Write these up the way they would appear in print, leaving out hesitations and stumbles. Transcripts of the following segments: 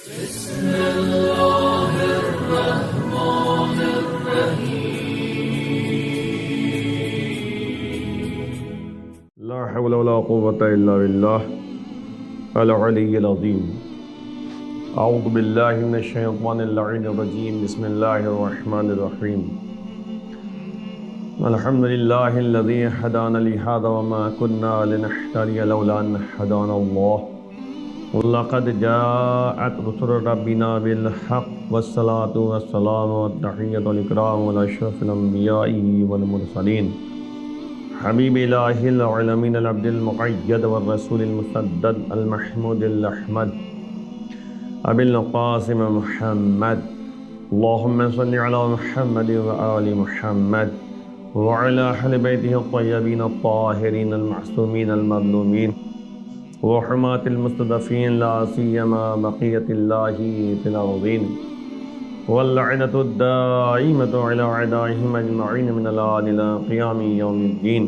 بسم اللہ الرحمن الرحیم لا حول ولا قوة الا باللہ العلی العظیم اعوذ باللہ من الشیطان اللعین الرجیم بسم اللہ الرحمن الرحیم الحمد للہ الذی ہدانا لہذا وما كنا لنہتدی لولا ان ہدانا اللہ وَلَقَدْ جَاءَتْ رُسُلُ رَبِّنَا بِالْحَقِّ وَالصَّلَاةُ وَالسَّلَامُ وَالتَّحِيَّةُ وَالْإِكْرَامُ عَلَى أَشْرَفِ الْأَنْبِيَاءِ وَالْمُرْسَلِينَ حبيب إله العالمين العبد المقيد والرسول المسدد المحمود الأحمد أبي القاسم محمد اللهم صل على محمد وآل محمد وعلى أهل بيته الطيبين الطاهرين المعصومين المظلومين وحماة المستضعفين لا سيما بقية الله في الأرضين واللعنة الدائمة على أعدائهم أجمعين من الآن إلى قيام يوم الدين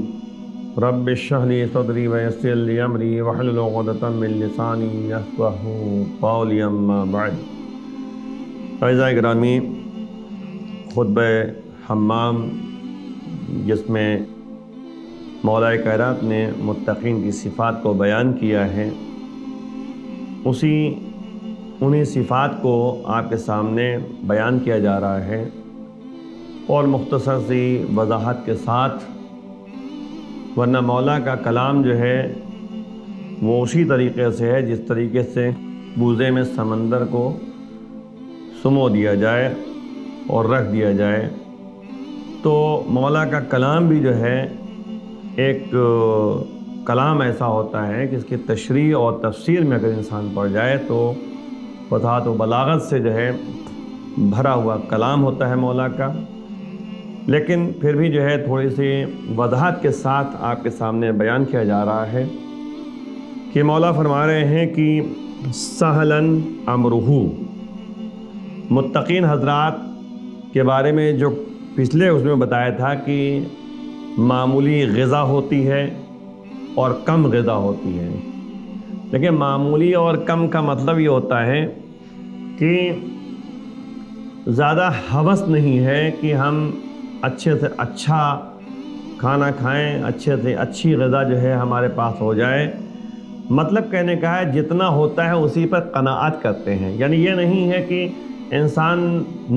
رب اشرح لي صدري ويسر لي أمري واحلل عقدة من لساني يفقهوا قولي أما بعد اعزائي گرامی، خطبہ حمام جس میں مولا کائنات نے متقین کی صفات کو بیان کیا ہے، انہی صفات کو آپ کے سامنے بیان کیا جا رہا ہے اور مختصر سی وضاحت کے ساتھ، ورنہ مولا کا کلام جو ہے وہ اسی طریقے سے ہے جس طریقے سے بوزے میں سمندر کو سمو دیا جائے اور رکھ دیا جائے، تو مولا کا کلام بھی جو ہے ایک کلام ایسا ہوتا ہے کہ اس کی تشریح اور تفسیر میں اگر انسان پڑھ جائے تو وضاحت و بلاغت سے جو ہے بھرا ہوا کلام ہوتا ہے مولا کا، لیکن پھر بھی جو ہے تھوڑی سی وضاحت کے ساتھ آپ کے سامنے بیان کیا جا رہا ہے کہ مولا فرما رہے ہیں کہ سہلاً امرہ، متقین حضرات کے بارے میں جو پچھلے اس میں بتایا تھا کہ معمولی غذا ہوتی ہے اور کم غذا ہوتی ہے، لیکن معمولی اور کم کا مطلب یہ ہوتا ہے کہ زیادہ ہوس نہیں ہے کہ ہم اچھے سے اچھا کھانا کھائیں، اچھے سے اچھی غذا جو ہے ہمارے پاس ہو جائے، مطلب کہنے کا ہے جتنا ہوتا ہے اسی پر قناعت کرتے ہیں، یعنی یہ نہیں ہے کہ انسان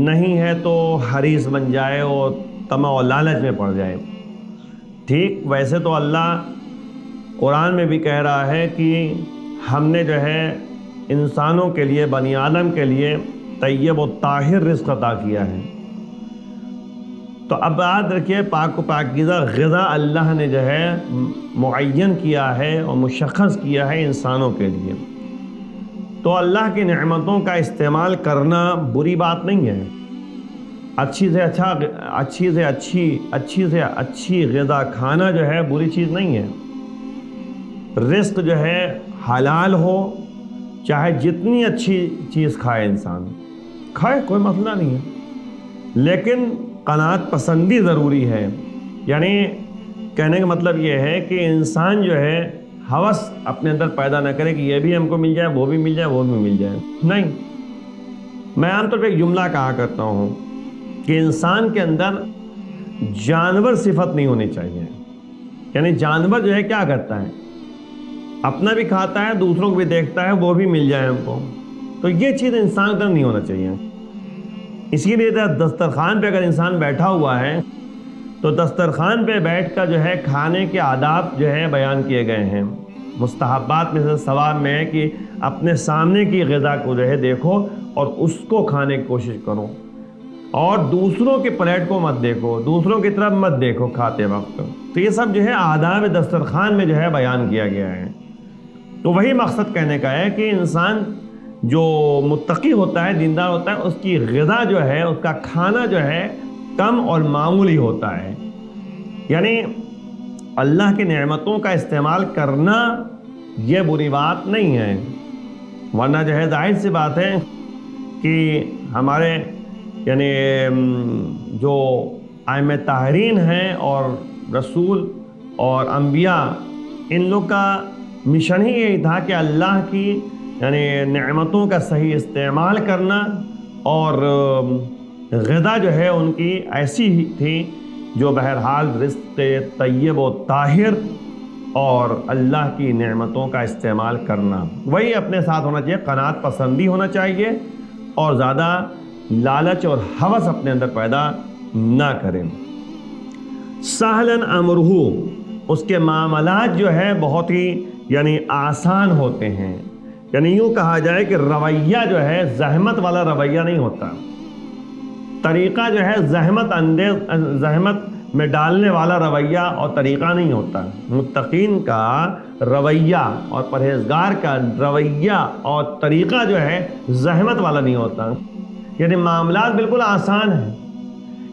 نہیں ہے تو حریص بن جائے اور طمع و لالچ میں پڑ جائے۔ ٹھیک ویسے تو اللہ قرآن میں بھی کہہ رہا ہے کہ ہم نے جو ہے انسانوں کے لیے، بنی آدم کے لیے طیب و طاہر رزق عطا کیا ہے، تو اب یاد رکھیے پاک و پاکیزہ غذا اللہ نے جو ہے معین کیا ہے اور مشخص کیا ہے انسانوں کے لیے، تو اللہ کی نعمتوں کا استعمال کرنا بری بات نہیں ہے، اچھی سے اچھی غذا کھانا جو ہے بری چیز نہیں ہے، رزق جو ہے حلال ہو، چاہے جتنی اچھی چیز کھائے انسان کھائے، کوئی مسئلہ نہیں ہے، لیکن قناعت پسندی ضروری ہے، یعنی کہنے کا مطلب یہ ہے کہ انسان جو ہے ہوس اپنے اندر پیدا نہ کرے کہ یہ بھی ہم کو مل جائے، وہ بھی مل جائے، وہ بھی مل جائے، نہیں۔ میں عام طور پہ ایک جملہ کہا کرتا ہوں کہ انسان کے اندر جانور صفت نہیں ہونی چاہیے، یعنی جانور جو ہے کیا کرتا ہے، اپنا بھی کھاتا ہے، دوسروں کو بھی دیکھتا ہے، وہ بھی مل جائے ہم کو، تو یہ چیز انسان کے اندر نہیں ہونا چاہیے۔ اسی لیے دسترخوان پہ اگر انسان بیٹھا ہوا ہے تو دسترخوان پہ بیٹھ کر جو ہے کھانے کے آداب جو ہے بیان کیے گئے ہیں، مستحبات میں سے ثواب میں ہے کہ اپنے سامنے کی غذا کو جو ہے دیکھو اور اس کو کھانے کی کوشش کرو، اور دوسروں کے پلیٹ کو مت دیکھو، دوسروں کی طرف مت دیکھو کھاتے وقت، تو یہ سب جو ہے آداب دسترخوان میں جو ہے بیان کیا گیا ہے۔ تو وہی مقصد کہنے کا ہے کہ انسان جو متقی ہوتا ہے، دیندار ہوتا ہے، اس کی غذا جو ہے، اس کا کھانا جو ہے کم اور معمولی ہوتا ہے، یعنی اللہ کی نعمتوں کا استعمال کرنا یہ بری بات نہیں ہے، ورنہ جو ہے ظاہر سی بات ہے کہ ہمارے یعنی جو ائمہ طاہرین ہیں اور رسول اور انبیاء، ان لوگ کا مشن ہی یہی تھا کہ اللہ کی یعنی نعمتوں کا صحیح استعمال کرنا، اور غذا جو ہے ان کی ایسی ہی تھی جو بہرحال رزق طیب و طاہر اور اللہ کی نعمتوں کا استعمال کرنا، وہی اپنے ساتھ ہونا چاہیے۔ قناعت پسندی ہونا چاہیے اور زیادہ لالچ اور ہوس اپنے اندر پیدا نہ کریں۔ سہلن امرہ، اس کے معاملات جو ہے بہت ہی یعنی آسان ہوتے ہیں، یعنی یوں کہا جائے کہ رویہ جو ہے زحمت والا رویہ نہیں ہوتا، طریقہ جو ہے زحمت میں ڈالنے والا رویہ اور طریقہ نہیں ہوتا۔ متقین کا رویہ اور پرہیزگار کا رویہ اور طریقہ جو ہے زحمت والا نہیں ہوتا، یعنی معاملات بالکل آسان ہیں،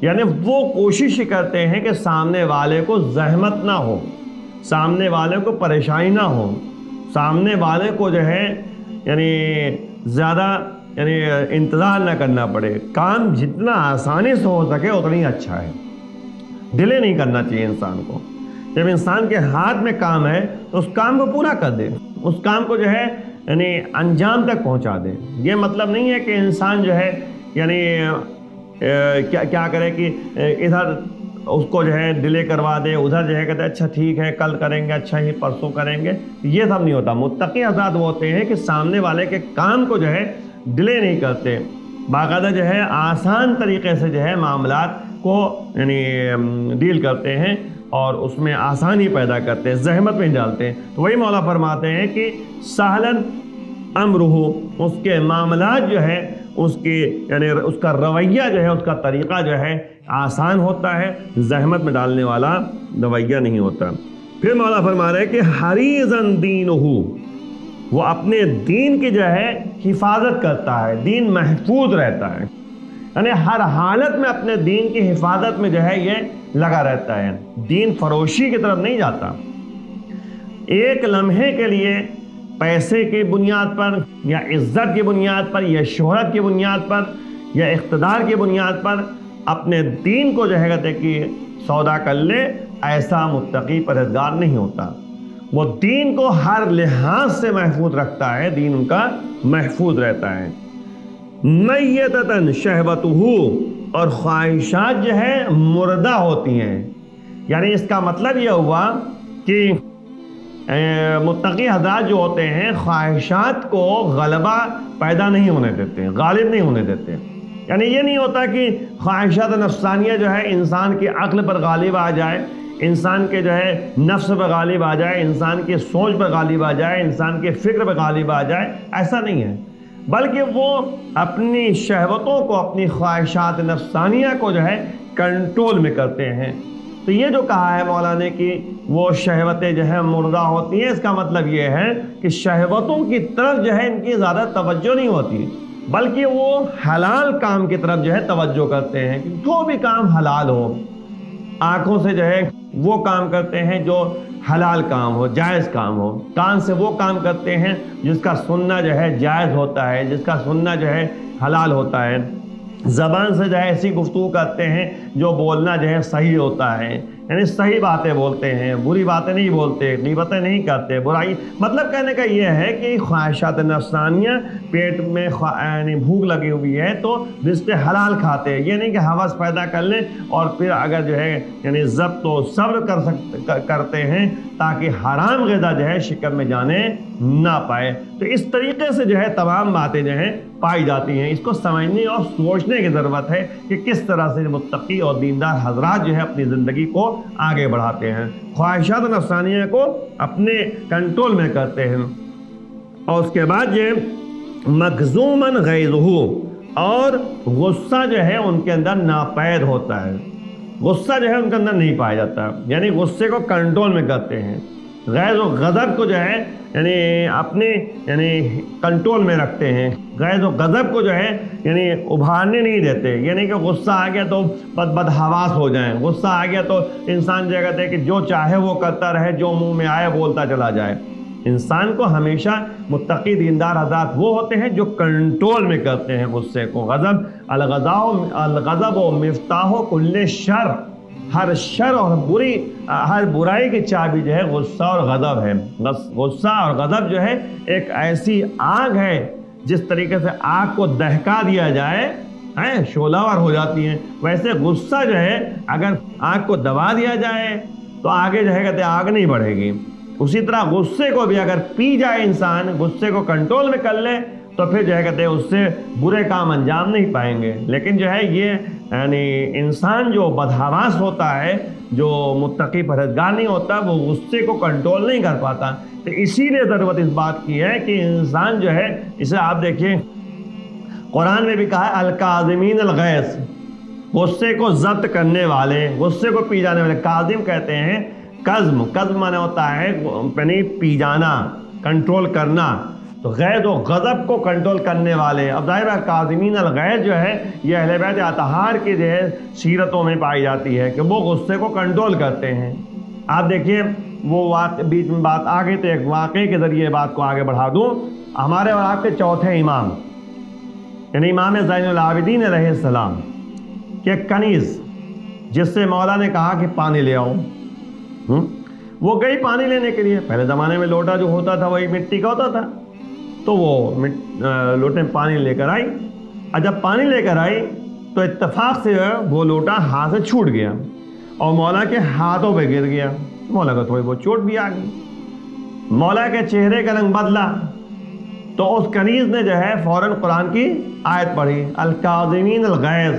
یعنی وہ کوشش کرتے ہیں کہ سامنے والے کو زحمت نہ ہو، سامنے والے کو پریشانی نہ ہو، سامنے والے کو جو ہے یعنی زیادہ یعنی انتظار نہ کرنا پڑے، کام جتنا آسانی سے ہو سکے اتنا ہی اچھا ہے، ڈیلے نہیں کرنا چاہیے انسان کو۔ جب انسان کے ہاتھ میں کام ہے تو اس کام کو پورا کر دے، اس کام کو جو ہے یعنی انجام تک پہنچا دے۔ یہ مطلب نہیں ہے کہ انسان جو ہے یعنی کیا کرے کہ ادھر اس کو جو ہے ڈیلے کروا دے، ادھر جو ہے کہتے ہیں اچھا ٹھیک ہے کل کریں گے، اچھا ہی پرسوں کریں گے، یہ سب نہیں ہوتا۔ متقی حضرات وہ ہوتے ہیں کہ سامنے والے کے کام کو جو ہے ڈیلے نہیں کرتے، باقاعدہ جو ہے آسان طریقے سے جو ہے معاملات کو یعنی ڈیل کرتے ہیں اور اس میں آسانی پیدا کرتے ہیں، زحمت میں ڈالتے ہیں۔ تو وہی مولا فرماتے ہیں کہ سہلن امرہ، اس کے معاملات جو ہے اس کی یعنی اس کا رویہ جو ہے اس کا طریقہ جو ہے آسان ہوتا ہے، زحمت میں ڈالنے والا رویہ نہیں ہوتا۔ پھر مولا فرما رہے ہیں کہ حریصاً دینہ، وہ اپنے دین کی جو ہے حفاظت کرتا ہے، دین محفوظ رہتا ہے، یعنی ہر حالت میں اپنے دین کی حفاظت میں جو ہے یہ لگا رہتا ہے، دین فروشی کی طرف نہیں جاتا۔ ایک لمحے کے لیے پیسے کی بنیاد پر یا عزت کی بنیاد پر یا شہرت کی بنیاد پر یا اقتدار کی بنیاد پر اپنے دین کو جو ہے کہتے کہ سودا کر لے، ایسا متقی پرہیزگار نہیں ہوتا۔ وہ دین کو ہر لحاظ سے محفوظ رکھتا ہے، دین ان کا محفوظ رہتا ہے۔ میتتاً شہوتہ، اور خواہشات جو ہے مردہ ہوتی ہیں، یعنی اس کا مطلب یہ ہوا کہ متقی حضرات جو ہوتے ہیں خواہشات کو غلبہ پیدا نہیں ہونے دیتے، غالب نہیں ہونے دیتے، یعنی یہ نہیں ہوتا کہ خواہشات نفسانیہ جو ہے انسان کی عقل پر غالب آ جائے، انسان کے جو ہے نفس پر غالب آ جائے، انسان کی سوچ پر غالب آ جائے، انسان کے فکر پر غالب آ جائے، ایسا نہیں ہے، بلکہ وہ اپنی شہوتوں کو، اپنی خواہشات نفسانیہ کو جو ہے کنٹرول میں کرتے ہیں۔ تو یہ جو کہا ہے مولا نے کہ وہ شہوتیں جو ہے مردہ ہوتی ہیں، اس کا مطلب یہ ہے کہ شہوتوں کی طرف جو ہے ان کی زیادہ توجہ نہیں ہوتی، بلکہ وہ حلال کام کی طرف جو ہے توجہ کرتے ہیں، کہ جو بھی کام حلال ہو، آنکھوں سے جو ہے وہ کام کرتے ہیں جو حلال کام ہو، جائز کام ہو، کان سے وہ کام کرتے ہیں جس کا سننا جو ہے جائز ہوتا ہے، جس کا سننا جو ہے حلال ہوتا ہے، زبان سے جو ہے ایسی گفتگو کرتے ہیں جو بولنا جو ہے صحیح ہوتا ہے، یعنی صحیح باتیں بولتے ہیں، بری باتیں نہیں بولتے، غیبتیں نہیں کرتے، برائی، مطلب کہنے کا یہ ہے کہ خواہشات نفسانیہ، پیٹ میں یعنی بھوک لگی ہوئی ہے تو رزق حلال کھاتے ہیں، یہ نہیں کہ ہوس پیدا کر لیں اور پھر اگر جو ہے یعنی ضبط و صبر کرتے ہیں تاکہ حرام غذا جو ہے شکم میں جانے نہ پائے۔ تو اس طریقے سے جو ہے تمام باتیں جو ہیں پائی جاتی ہیں۔ اس کو سمجھنے اور سوچنے کی ضرورت ہے کہ کس طرح سے متقی اور دیندار حضرات جو ہے اپنی زندگی کو آگے بڑھاتے ہیں، خواہشات نفسانیہ کو اپنے کنٹرول میں کرتے ہیں۔ اور اس کے بعد یہ مخزوماً غیظہ، اور غصہ جو ہے ان کے اندر ناپید ہوتا ہے، غصہ جو ہے ان کے اندر نہیں پایا جاتا، یعنی غصے کو کنٹرول میں کرتے ہیں، غیظ و غضب کو جو ہے یعنی اپنے یعنی کنٹرول میں رکھتے ہیں، غیظ و غضب کو جو ہے یعنی ابھارنے نہیں دیتے، یعنی کہ غصہ آ گیا تو بدحواس ہو جائیں، غصہ آ گیا تو انسان جو کہتے ہیں کہ جو چاہے وہ کرتا رہے، جو منہ میں آئے بولتا چلا جائے۔ انسان کو ہمیشہ متقی دیندار حضرات وہ ہوتے ہیں جو کنٹرول میں کرتے ہیں غصے کو۔ الغضب و مفتاح کل شر، ہر شر اور ہر برائی کی چابی جو ہے غصہ اور غضب ہے. غصہ اور غضب جو ہے ایک ایسی آگ ہے جس طریقے سے آگ کو دہکا دیا جائے شعلہ ور ہو جاتی ہیں، ویسے غصہ جو ہے اگر آگ کو دبا دیا جائے تو آگے جو ہے کہتے ہیں آگ نہیں بڑھے گی. اسی طرح غصے کو بھی اگر پی جائے انسان، غصے کو کنٹرول میں کر لے تو پھر جو ہے کہتے ہیں اس سے برے کام انجام نہیں پائیں گے. لیکن جو ہے یہ یعنی انسان جو بدحواس ہوتا ہے، جو متقی پرہیزگار نہیں ہوتا، وہ غصے کو کنٹرول نہیں کر پاتا. تو اسی لیے ضرورت اس بات کی ہے کہ انسان جو ہے، اسے آپ دیکھیں قرآن میں بھی کہا ہے الکاظمین الغیظ، غصے کو ضبط کرنے والے، غصے کو پی جانے والے. کاظم کہتے ہیں قزم مانے ہوتا ہے یعنی پی جانا، کنٹرول کرنا. تو غیظ و غضب کو کنٹرول کرنے والے. اب ظاہر ہے کاظمین الغیظ جو ہے یہ اہل بیت اطہار کی جو ہے سیرتوں میں پائی جاتی ہے کہ وہ غصے کو کنٹرول کرتے ہیں. آپ دیکھیے وہ بیچ میں بات آ گئی تو ایک واقعے کے ذریعے بات کو آگے بڑھا دوں. ہمارے اور آپ کے چوتھے امام یعنی امام زین العابدین علیہ السلام کہ کنیز جس سے مولا نے کہا کہ پانی لے آؤ، وہ گئی پانی لینے کے لیے. پہلے زمانے میں لوٹا جو ہوتا تھا وہی مٹی کا ہوتا تھا، تو وہ لوٹے میں پانی لے کر آئی. اور جب پانی لے کر آئی تو اتفاق سے وہ لوٹا ہاتھ سے چھوٹ گیا اور مولا کے ہاتھوں پہ گر گیا. مولا کو تھوڑی بہت چوٹ بھی آ گئی. مولا کے چہرے کا رنگ بدلا تو اس کنیز نے جو ہے فوراً قرآن کی آیت پڑھی الکاظمین الغیظ،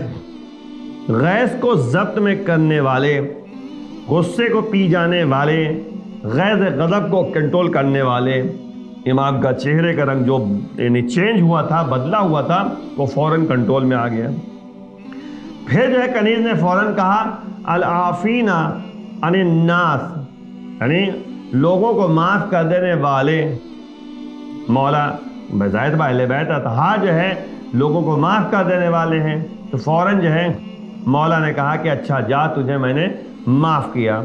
غیظ کو ضبط میں کرنے والے، غصے کو پی جانے والے، غیظ غضب کو کنٹرول کرنے والے. امام کا چہرے کا رنگ جو یعنی چینج ہوا تھا، بدلا ہوا تھا، وہ فوراً کنٹرول میں آ گیا. پھر جو ہے کنیز نے فوراً کہا العافین عن الناس، یعنی لوگوں کو معاف کر دینے والے. مولا بظاہر اہل بیت اطہار جو ہے لوگوں کو معاف کر دینے والے ہیں. تو فوراً جو ہے مولا نے کہا کہ اچھا جا تجھے میں نے معاف کیا.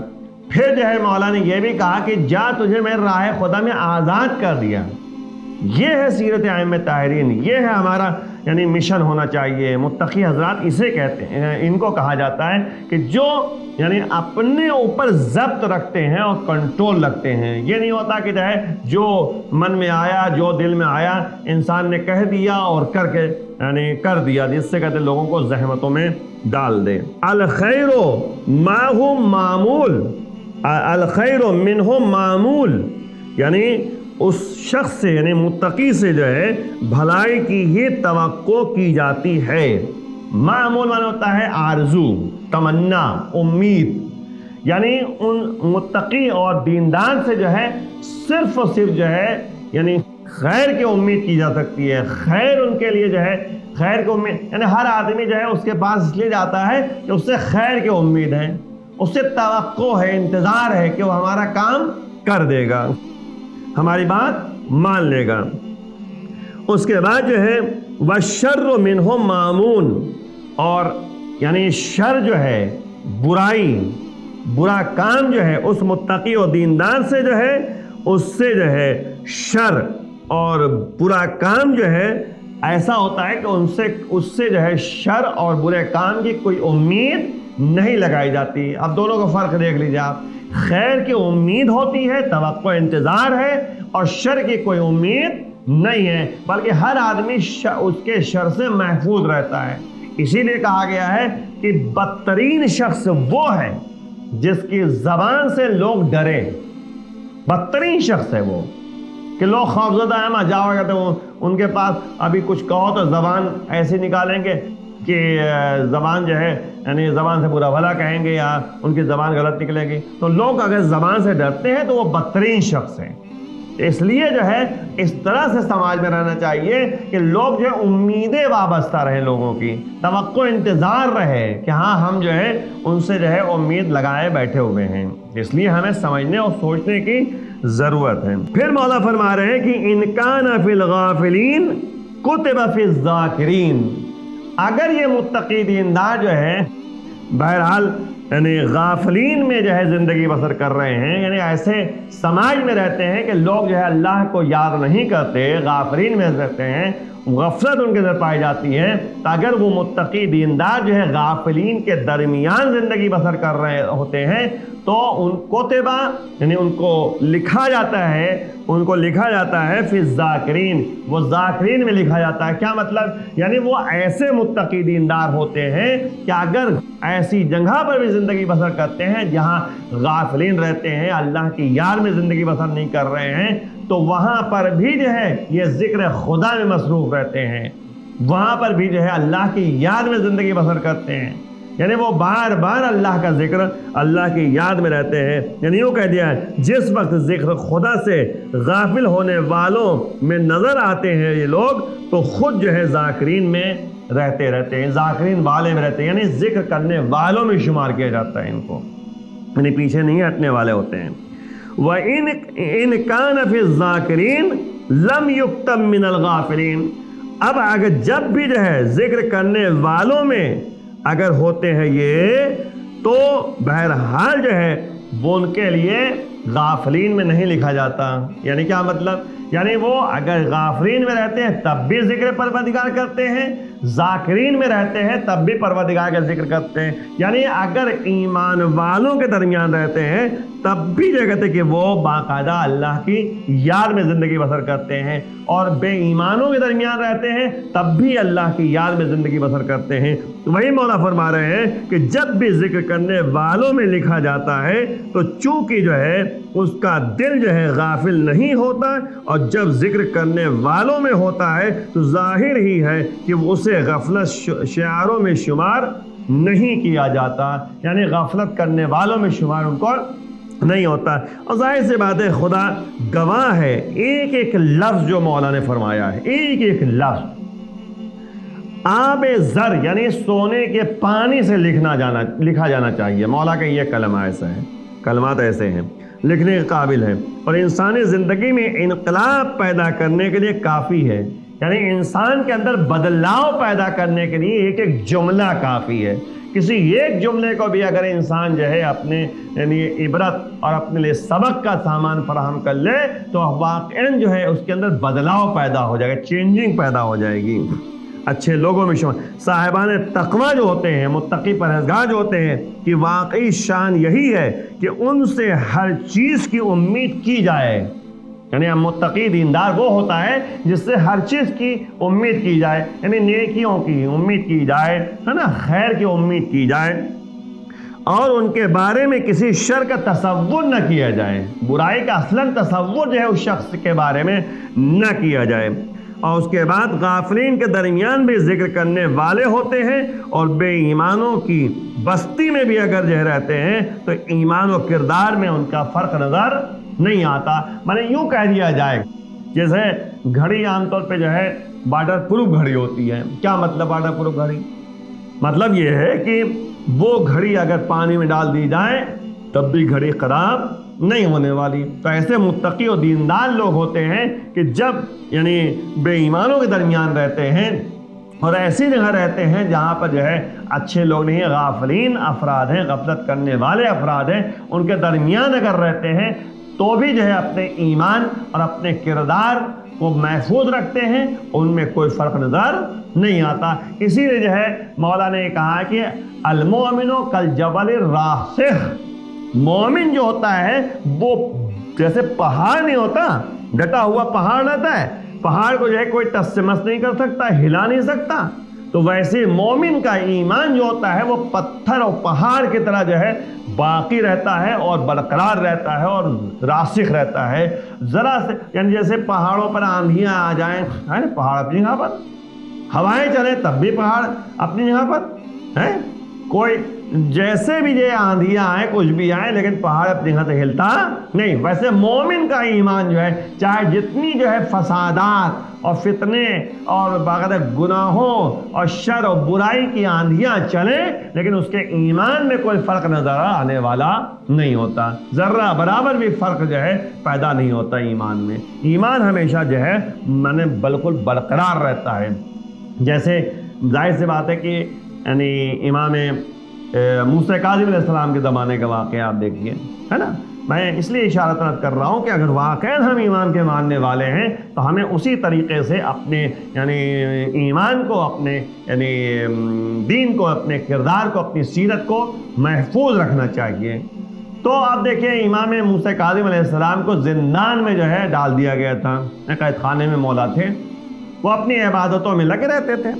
پھر جو ہے مولا نے یہ بھی کہا کہ جا تجھے میں راہ خدا میں آزاد کر دیا. یہ ہے سیرت ائمہ طاہرین، یہ ہے ہمارا یعنی مشن ہونا چاہیے. متقی حضرات اسے کہتے ہیں، ان کو کہا جاتا ہے کہ جو یعنی اپنے اوپر ضبط رکھتے ہیں اور کنٹرول رکھتے ہیں. یہ نہیں ہوتا کہ جو من میں آیا، جو دل میں آیا انسان نے کہہ دیا اور کر دیا، جس سے کہتے ہیں لوگوں کو زحمتوں میں ڈال دے. الخیر ماہ معمول، الخیر منہ معمول، یعنی اس شخص سے یعنی متقی سے جو ہے بھلائی کی ہی توقع کی جاتی ہے. معمول معنی ہوتا ہے آرزو، تمنا، امید. یعنی ان متقی اور دیندار سے جو ہے صرف اور صرف جو ہے یعنی خیر کی امید کی جا سکتی ہے. خیر ان کے لیے جو ہے خیر کی امید، یعنی ہر آدمی جو ہے اس کے پاس اس لیے جاتا ہے کہ اس سے خیر کی امید ہے، اس سے توقع ہے، انتظار ہے کہ وہ ہمارا کام کر دے گا، ہماری بات مان لے گا. اس کے بعد جو ہے وَالشَّرُّ مِنْهُ مَامُونَ، اور یعنی شر جو ہے، برائی، برا کام جو ہے اس متقی اور دیندار سے جو ہے اس سے جو ہے شر اور برا کام جو ہے ایسا ہوتا ہے کہ اس سے جو ہے شر اور برے کام کی کوئی امید نہیں لگائی جاتی. اب دونوں کا فرق دیکھ لیجیے آپ. خیر کی امید ہوتی ہے، توقع انتظار ہے، اور شر کی کوئی امید نہیں ہے، بلکہ ہر آدمی اس کے شر سے محفوظ رہتا ہے. اسی لیے کہا گیا ہے کہ بدترین شخص وہ ہے جس کی زبان سے لوگ ڈرے. بدترین شخص ہے وہ کہ لوگ خوفزدہ ہیں، جاؤ گے تو ان کے پاس ابھی کچھ کہو تو زبان ایسے نکالیں گے کہ زبان جو ہے یعنی زبان سے برا بھلا کہیں گے یا ان کی زبان غلط نکلے گی. تو لوگ اگر زبان سے ڈرتے ہیں تو وہ بدترین شخص ہیں. اس لیے جو ہے اس طرح سے سماج میں رہنا چاہیے کہ لوگ جو ہے امیدیں وابستہ رہیں، لوگوں کی توقع انتظار رہے کہ ہاں ہم جو ہے ان سے جو ہے امید لگائے بیٹھے ہوئے ہیں. اس لیے ہمیں سمجھنے اور سوچنے کی ضرورت ہے. پھر مولا فرما رہے ہیں کہ ان کان فی الغافلین کتب فی الذاکرین. اگر یہ متقی دیندار جو ہے بہرحال یعنی غافلین میں جو ہے زندگی بسر کر رہے ہیں، یعنی ایسے سماج میں رہتے ہیں کہ لوگ جو ہے اللہ کو یاد نہیں کرتے، غافلین میں رہتے ہیں، غفلت ان کے اندر پائی جاتی ہے، تو اگر وہ متقی دیندار جو ہے غافلین کے درمیان زندگی بسر کر رہے ہوتے ہیں تو ان کو کتبہ یعنی ان کو لکھا جاتا ہے فی الذاکرین، وہ ذاکرین میں لکھا جاتا ہے۔ کیا مطلب؟ یعنی وہ ایسے متقی دیندار ہوتے ہیں کہ اگر ایسی جگہ پر بھی زندگی بسر کرتے ہیں جہاں غافلین رہتے ہیں، اللہ کی یاد میں زندگی بسر نہیں کر رہے ہیں، تو وہاں پر بھی جو ہے یہ ذکر خدا میں مصروف رہتے ہیں، وہاں پر بھی جو ہے اللہ کی یاد میں زندگی بسر کرتے ہیں، یعنی وہ بار بار اللہ کا ذکر، اللہ کی یاد میں رہتے ہیں۔ یعنی یوں کہہ دیا ہے جس وقت ذکر خدا سے غافل ہونے والوں میں نظر آتے ہیں یہ لوگ، تو خود جو ہے ذاکرین میں رہتے ہیں، ذاکرین والے میں رہتے ہیں، یعنی ذکر کرنے والوں میں شمار کیا جاتا ہے ان کو، یعنی پیچھے نہیں ہٹنے والے ہوتے ہیں۔ وَإِنْ كَانَ فِي الذَّاكِرِينَ لَمْ يُكْتَبْ مِنَ الْغَافِلِينَ۔ اب اگر جب بھی جو ہے ذکر کرنے والوں میں اگر ہوتے ہیں یہ، تو بہرحال جو ہے وہ ان کے لیے غافلین میں نہیں لکھا جاتا۔ یعنی کیا مطلب؟ یعنی وہ اگر غافلین میں رہتے ہیں تب بھی ذکر پروردگار کرتے ہیں، ذاکرین میں رہتے ہیں تب بھی پروردگار کا ذکر کرتے ہیں۔ یعنی اگر ایمان والوں کے درمیان رہتے ہیں تب بھی جو کہتے ہیں کہ وہ باقاعدہ اللہ کی یاد میں زندگی بسر کرتے ہیں، اور بے ایمانوں کے درمیان رہتے ہیں تب بھی اللہ کی یاد میں زندگی بسر کرتے ہیں۔ وہی مولا فرما رہے ہیں کہ جب بھی ذکر کرنے والوں میں لکھا جاتا ہے تو چونکہ جو ہے اس کا دل جو ہے غافل نہیں ہوتا، اور جب ذکر کرنے والوں میں ہوتا ہے تو ظاہر ہی ہے کہ اسے غفلت شعاروں میں شمار نہیں کیا جاتا، یعنی غفلت کرنے والوں میں شمار ان کو نہیں ہوتا۔ اور ظاہر سی بات ہے خدا گواہ ہے، ایک ایک لفظ جو مولا نے فرمایا ہے، ایک ایک لفظ آب زر یعنی سونے کے پانی سے لکھا جانا چاہیے۔ مولا کا یہ کلمہ ایسا ہے، کلمات ایسے ہیں، لکھنے کے قابل ہے، اور انسانی زندگی میں انقلاب پیدا کرنے کے لیے کافی ہے، یعنی انسان کے اندر بدلاؤ پیدا کرنے کے لیے ایک ایک جملہ کافی ہے۔ کسی ایک جملے کو بھی اگر انسان جو ہے اپنے یعنی عبرت اور اپنے لیے سبق کا سامان فراہم کر لے تو واقعاً جو ہے اس کے اندر بدلاؤ پیدا ہو جائے گا، چینجنگ پیدا ہو جائے گی۔ اچھے لوگوں میں شمار صاحبان تقویٰ جو ہوتے ہیں، متقی پرہیزگار جو ہوتے ہیں، کہ واقعی شان یہی ہے کہ ان سے ہر چیز کی امید کی جائے، یعنی متقی دیندار وہ ہوتا ہے جس سے ہر چیز کی امید کی جائے، یعنی نیکیوں کی امید کی جائے، ہے نا، خیر کی امید کی جائے، اور ان کے بارے میں کسی شر کا تصور نہ کیا جائے، برائی کا اصلاً تصور جو ہے اس شخص کے بارے میں نہ کیا جائے۔ اور اس کے بعد غافلین کے درمیان بھی ذکر کرنے والے ہوتے ہیں، اور بے ایمانوں کی بستی میں بھی اگر جو رہتے ہیں تو ایمان و کردار میں ان کا فرق نظر نہیں آتا۔ میں نے یوں کہہ دیا جائے جیسے گھڑی عام طور پہ جو ہے واٹر پروف گھڑی ہوتی ہے۔ کیا مطلب واٹر پروف گھڑی؟ مطلب یہ ہے کہ وہ گھڑی اگر پانی میں ڈال دی جائے تب بھی گھڑی خراب نہیں ہونے والی۔ تو ایسے متقی اور دیندار لوگ ہوتے ہیں کہ جب یعنی بے ایمانوں کے درمیان رہتے ہیں اور ایسی جگہ رہتے ہیں جہاں پر جو ہے اچھے لوگ نہیں ہیں، غافلین افراد ہیں، غفلت کرنے والے افراد ہیں، ان کے درمیان اگر رہتے ہیں تو بھی جو ہے اپنے ایمان اور اپنے کردار کو محفوظ رکھتے ہیں، ان میں کوئی فرق نظر نہیں آتا۔ اسی لیے جو ہے مولا نے کہا کہ المؤمن کالجبل الراسخ، مومن جو ہوتا ہے وہ جیسے پہاڑ نہیں ہوتا، ڈٹا ہوا پہاڑ رہتا ہے، پہاڑ کو جو ہے کوئی ٹس سے مس نہیں کر سکتا، ہلا نہیں سکتا، تو ویسے مومن کا ایمان جو ہوتا ہے وہ پتھر اور پہاڑ کی طرح جو ہے باقی رہتا ہے اور برقرار رہتا ہے اور راسخ رہتا ہے۔ ذرا سے یعنی جیسے پہاڑوں پر آندھیاں آ جائیں، پہاڑ اپنی جگہ پر، ہوائیں چلیں تب بھی پہاڑ اپنی جگہ پر ہے، کوئی جیسے بھی جو آندھیاں آئیں کچھ بھی آئیں لیکن پہاڑ اپنی جگہ سے ہلتا نہیں۔ ویسے مومن کا ایمان جو ہے چاہے جتنی جو ہے فسادات اور فتنے اور باقاعدہ گناہوں اور شر اور برائی کی آندھیاں چلیں لیکن اس کے ایمان میں کوئی فرق نظر آنے والا نہیں ہوتا، ذرہ برابر بھی فرق جو ہے پیدا نہیں ہوتا ایمان میں۔ ایمان ہمیشہ جو ہے بالکل برقرار رہتا ہے۔ جیسے ظاہر سی بات ہے کہ یعنی امام موسیٰ کاظم علیہ السلام کے زمانے کا واقعہ آپ دیکھیے، ہے نا، میں اس لیے اشارت کر رہا ہوں کہ اگر واقعی ہم ایمان کے ماننے والے ہیں تو ہمیں اسی طریقے سے اپنے یعنی ایمان کو، اپنے یعنی دین کو، اپنے کردار کو، اپنی سیرت کو محفوظ رکھنا چاہیے۔ تو آپ دیکھیں امام موسیٰ کاظم علیہ السلام کو زندان میں جو ہے ڈال دیا گیا تھا، قید خانے میں مولا تھے، وہ اپنی عبادتوں میں لگے رہتے تھے،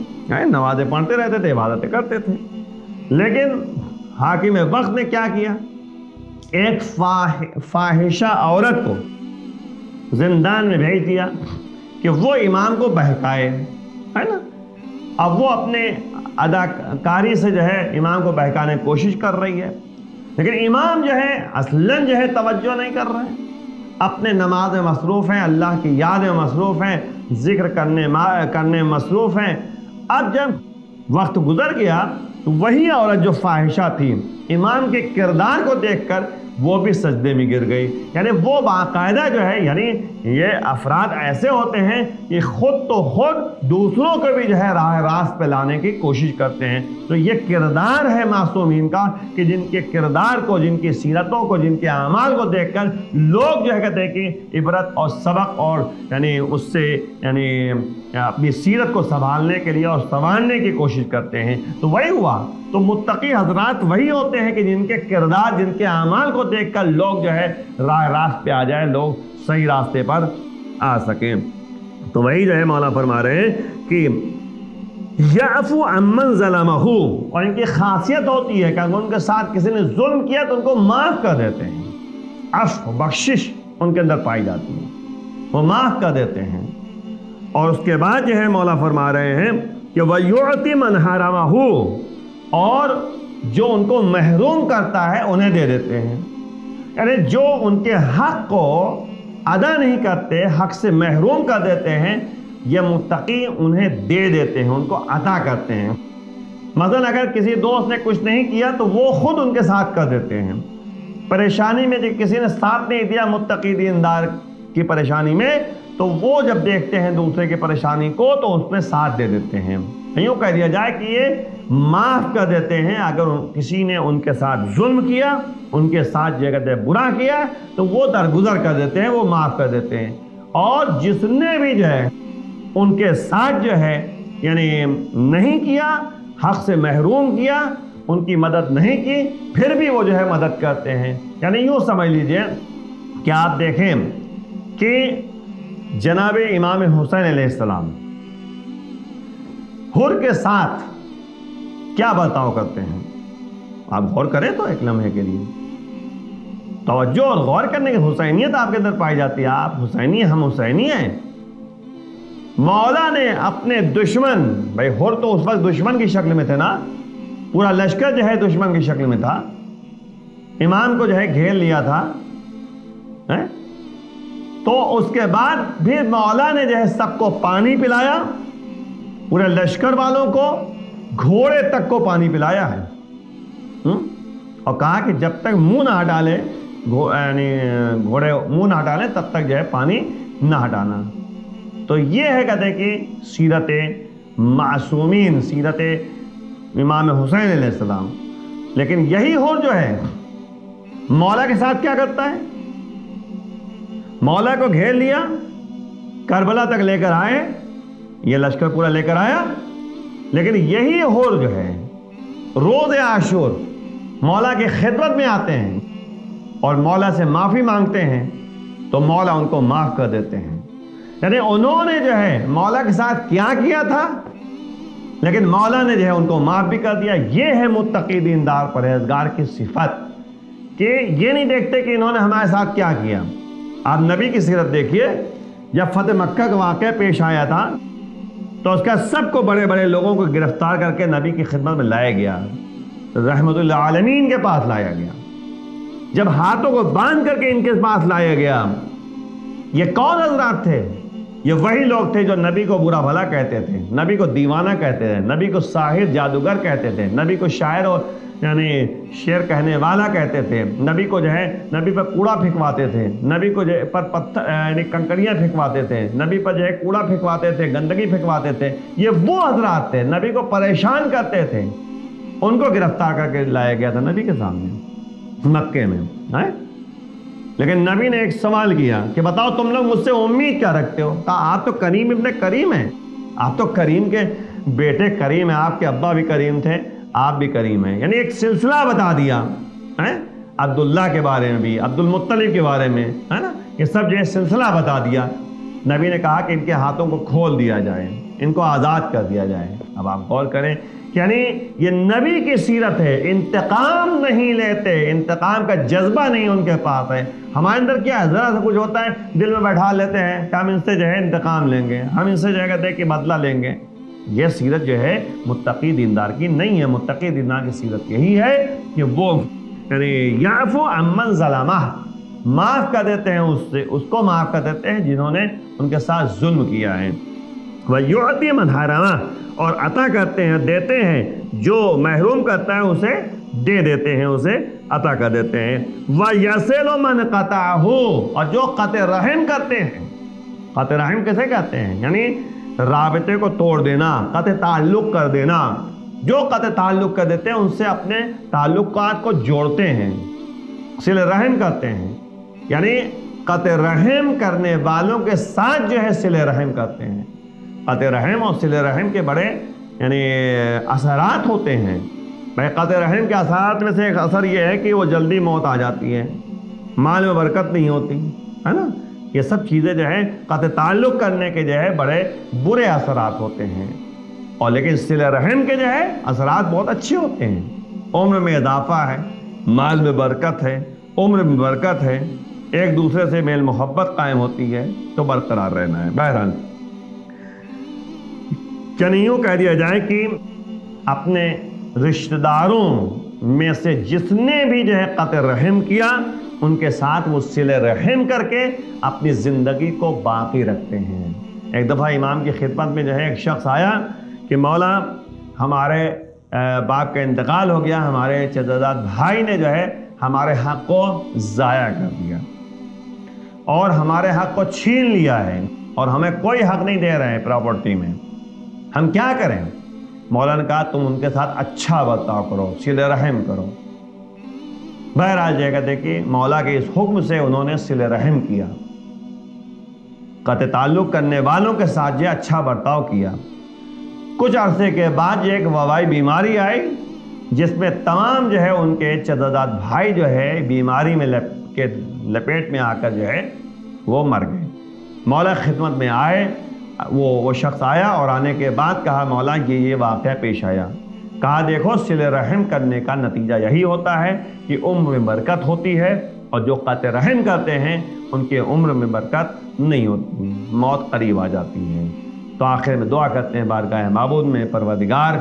نمازیں پڑھتے رہتے تھے، عبادتیں کرتے تھے، لیکن حاکم وقت نے کیا کیا؟ ایک فاحشہ عورت کو زندان میں بھیج دیا کہ وہ امام کو بہکائے، ہے نا۔ اب وہ اپنے اداکاری سے جو ہے امام کو بہکانے کی کوشش کر رہی ہے، لیکن امام جو ہے اصلاً جو ہے توجہ نہیں کر رہے ہیں، اپنے نماز میں مصروف ہیں، اللہ کی یاد میں مصروف ہیں، ذکر کرنے میں مصروف ہیں۔ اب جب وقت گزر گیا تو وہی عورت جو فاحشہ تھی، امام کے کردار کو دیکھ کر وہ بھی سجدے میں گر گئی۔ یعنی وہ باقاعدہ جو ہے، یعنی یہ افراد ایسے ہوتے ہیں کہ خود تو خود دوسروں کو بھی جو ہے راہ راست پہ لانے کی کوشش کرتے ہیں۔ تو یہ کردار ہے معصومین کا کہ جن کے کردار کو، جن کی سیرتوں کو، جن کے اعمال کو دیکھ کر لوگ جو ہے کہتے ہیں کہ عبرت اور سبق اور یعنی اس سے یعنی اپنی سیرت کو سنبھالنے کے لیے اور سنوارنے کی کوشش کرتے ہیں۔ تو وہی ہوا، تو متقی حضرات وہی ہوتے ہیں کہ جن کے کردار، جن کے اعمال کو دیکھ کر لوگ جو ہے راہ راست پہ آ جائیں، لوگ صحیح راستے پر آ سکیں۔ تو وہی جو ہے مولا فرما رہے ہیں کہ یعفو عمن ظلمہ، اور ان کی خاصیت ہوتی ہے کہ اگر ان کے ساتھ کسی نے ظلم کیا تو ان کو معاف کر دیتے ہیں۔ عفو، بخشش ان کے اندر پائی جاتی ہے، وہ معاف کر دیتے ہیں۔ اور اس کے بعد جو ہے مولا فرما رہے ہیں کہ وَيُعْطِ مَنْ حَرَمَهُ، اور جو ان کو محروم کرتا ہے انہیں دے دیتے ہیں۔ یعنی جو ان کے حق کو ادا نہیں کرتے، حق سے محروم کر دیتے ہیں، یہ متقی انہیں دے دیتے ہیں، ان کو عطا کرتے ہیں۔ مثلا اگر کسی دوست نے کچھ نہیں کیا تو وہ خود ان کے ساتھ کر دیتے ہیں۔ پریشانی میں جب کسی نے ساتھ نہیں دیا متقی دیندار کی پریشانی میں، تو وہ جب دیکھتے ہیں دوسرے کی پریشانی کو تو اس میں ساتھ دے دیتے ہیں۔ یوں کہہ دیا جائے کہ یہ معاف کر دیتے ہیں۔ اگر کسی نے ان کے ساتھ ظلم کیا، ان کے ساتھ جو کہتے ہیں برا کیا، تو وہ درگزر کر دیتے ہیں، وہ معاف کر دیتے ہیں۔ اور جس نے بھی جو ہے ان کے ساتھ جو ہے یعنی نہیں کیا، حق سے محروم کیا، ان کی مدد نہیں کی، پھر بھی وہ جو ہے مدد کرتے ہیں۔ یعنی یوں سمجھ لیجئے کہ آپ دیکھیں کہ جناب امام حسین علیہ السلام حر کے ساتھ کیا برتاؤ کرتے ہیں، آپ غور کریں تو ایک لمحے کے لیے توجہ اور غور کرنے کی حسینیت آپ کے اندر پائی جاتی ہے۔ آپ حسینی ہیں، ہم حسینی ہیں۔ مولا نے اپنے دشمن، بھائی حر تو اس وقت دشمن کی شکل میں تھے نا، پورا لشکر جو ہے دشمن کی شکل میں تھا، امام کو جو ہے گھیر لیا تھا، تو اس کے بعد بھی مولا نے جو ہے سب کو پانی پلایا، پورے لشکر والوں کو، گھوڑے تک کو پانی پلایا ہے، اور کہا کہ جب تک منہ نہ ہٹالے، یعنی گھوڑے منہ نہ ہٹالے تب تک جو ہے پانی نہ ہٹانا۔ تو یہ ہے کہتے ہیں کہ سیرت معصومین، سیرت امام حسین علیہ السلام۔ لیکن یہی حر جو ہے مولا کے ساتھ کیا کرتا ہے؟ مولا کو گھیر لیا، کربلا تک لے کر آئے، یہ لشکر پورا لے کر آیا، لیکن یہی حر جو ہے روز عاشور مولا کی خدمت میں آتے ہیں اور مولا سے معافی مانگتے ہیں تو مولا ان کو معاف کر دیتے ہیں۔ یعنی انہوں نے جو ہے مولا کے ساتھ کیا تھا، لیکن مولا نے جو ہے ان کو معاف بھی کر دیا۔ یہ ہے متقی دیندار پرہیزگار کی صفت، کہ یہ نہیں دیکھتے کہ انہوں نے ہمارے ساتھ کیا کیا۔ آپ نبی کی سیرت دیکھیے، جب فتح مکہ کا واقعہ پیش آیا تھا تو اس کا سب کو بڑے بڑے لوگوں کو گرفتار کر کے نبی کی خدمت میں لایا گیا، رحمت اللہ عالمین کے پاس لایا گیا۔ جب ہاتھوں کو باندھ کر کے ان کے پاس لایا گیا، یہ کون حضرات تھے؟ یہ وہی لوگ تھے جو نبی کو برا بھلا کہتے تھے، نبی کو دیوانہ کہتے تھے، نبی کو ساحر جادوگر کہتے تھے، نبی کو شاعر اور یعنی شعر کہنے والا کہتے تھے، نبی کو جو ہے نبی پر کوڑا پھینکواتے تھے، نبی کو جو ہے پر پتھر یعنی کنکریاں پھینکواتے تھے، نبی پر جو ہے کوڑا پھینکواتے تھے، گندگی پھینکواتے تھے۔ یہ وہ حضرات تھے، نبی کو پریشان کرتے تھے، ان کو گرفتار کر کے لایا گیا تھا نبی کے سامنے مکے میں۔ لیکن نبی نے ایک سوال کیا کہ بتاؤ تم لوگ مجھ سے امید کیا رکھتے ہو؟ کہا آپ تو کریم ابن کریم ہیں، آپ تو کریم کے بیٹے کریم ہیں، آپ کے ابا بھی کریم تھے، آپ بھی کریم ہیں۔ یعنی ایک سلسلہ بتا دیا ہے، عبداللہ کے بارے میں بھی، عبد المطلب کے بارے میں، ہے نا، یہ سب جو ہے سلسلہ بتا دیا۔ نبی نے کہا کہ ان کے ہاتھوں کو کھول دیا جائے، ان کو آزاد کر دیا جائے۔ اب آپ غور کریں، یعنی یہ نبی کی سیرت ہے، انتقام نہیں لیتے، انتقام کا جذبہ نہیں ان کے پاس ہے۔ ہمارے اندر کیا ہے، ذرا سا کچھ ہوتا ہے دل میں بیٹھا لیتے ہیں کہ ہم ان سے جو ہے انتقام لیں گے، ہم ان سے جو ہے کہتے ہیں کہ بدلہ لیں گے۔ یہ سیرت جو ہے متقی دیندار کی نہیں ہے۔ متقی دیندار کی سیرت یہی ہے کہ وہ یعنی یعفو عمن ظلمہ، معاف کر دیتے ہیں اس کو معاف کر دیتے ہیں جنہوں نے ان کے ساتھ ظلم کیا ہے۔ وَيُعْطِي مَنْ حَرَمَ، اور عطا کرتے ہیں، دیتے ہیں، جو محروم کرتا ہے اسے دے دیتے ہیں، اسے عطا کر دیتے ہیں۔ وَيَصِلُ مَنْ قَطَعَهُ، اور جو قطع رحم کرتے ہیں۔ قطع رحم کیسے کہتے ہیں؟ یعنی رابطے کو توڑ دینا، قطع تعلق کر دینا۔ جو قطع تعلق کر دیتے ہیں ان سے اپنے تعلقات کو جوڑتے ہیں، صلہ رحم کرتے ہیں، یعنی قطع رحم کرنے والوں کے ساتھ جو ہے صلہ رحم کرتے ہیں۔ قطع رحم اور صلہ رحم کے بڑے یعنی اثرات ہوتے ہیں۔ بھائی قطع رحم کے اثرات میں سے ایک اثر یہ ہے کہ وہ جلدی موت آ جاتی ہے، مال میں برکت نہیں ہوتی، ہے نا۔ یہ سب چیزیں جو ہے قطع تعلق کرنے کے جو ہے بڑے برے اثرات ہوتے ہیں، اور لیکن صلہ رحم کے جو ہے اثرات بہت اچھے ہوتے ہیں۔ عمر میں اضافہ ہے، مال میں برکت ہے، عمر میں برکت ہے، ایک دوسرے سے میل محبت قائم ہوتی ہے، تو برقرار رہنا ہے۔ بہرحال چنیوں کہہ دیا جائے کہ اپنے رشتہ داروں میں سے جس نے بھی جو ہے قطع رحم کیا ان کے ساتھ وہ صلہ رحم کر کے اپنی زندگی کو باقی رکھتے ہیں۔ ایک دفعہ امام کی خدمت میں جو ہے ایک شخص آیا کہ مولا ہمارے باپ کا انتقال ہو گیا، ہمارے چچزاد بھائی نے جو ہے ہمارے حق کو ضائع کر دیا اور ہمارے حق کو چھین لیا ہے اور ہمیں کوئی حق نہیں دے رہے ہیں پراپرٹی میں، ہم کیا کریں؟ مولا نے کہا تم ان کے ساتھ اچھا برتاؤ کرو، صلہ رحم کرو۔ بہرحال جگہ دیکھیے مولا کے اس حکم سے انہوں نے صلہ رحم کیا، قطع تعلق کرنے والوں کے ساتھ جو اچھا برتاؤ کیا۔ کچھ عرصے کے بعد ایک وبائی بیماری آئی جس میں تمام جو ہے ان کے چچزاد بھائی جو ہے بیماری میں لپیٹ میں آ کر جو ہے وہ مر گئے۔ مولا خدمت میں آئے، وہ شخص آیا اور آنے کے بعد کہا مولا یہ واقعہ پیش آیا۔ کہا دیکھو صلہ رحم کرنے کا نتیجہ یہی ہوتا ہے کہ عمر میں برکت ہوتی ہے، اور جو قطع رحم کرتے ہیں ان کے عمر میں برکت نہیں ہوتی، موت قریب آ جاتی ہے۔ تو آخر میں دعا کرتے ہیں بارگاہ معبود میں، پروردگار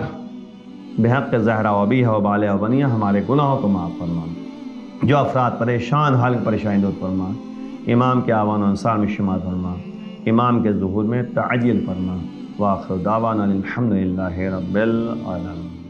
بحق زہرا و ابیہا و بالہا و بنیہا ہمارے گناہوں کو معاف فرما، جو افراد پریشان حال کی پریشانی دور فرما، امام کے آوان و انصار میں شمار فرما، امام کے ظہور میں تعجیل فرما۔ وآخر دعوانا الحمدللہ رب العالمین۔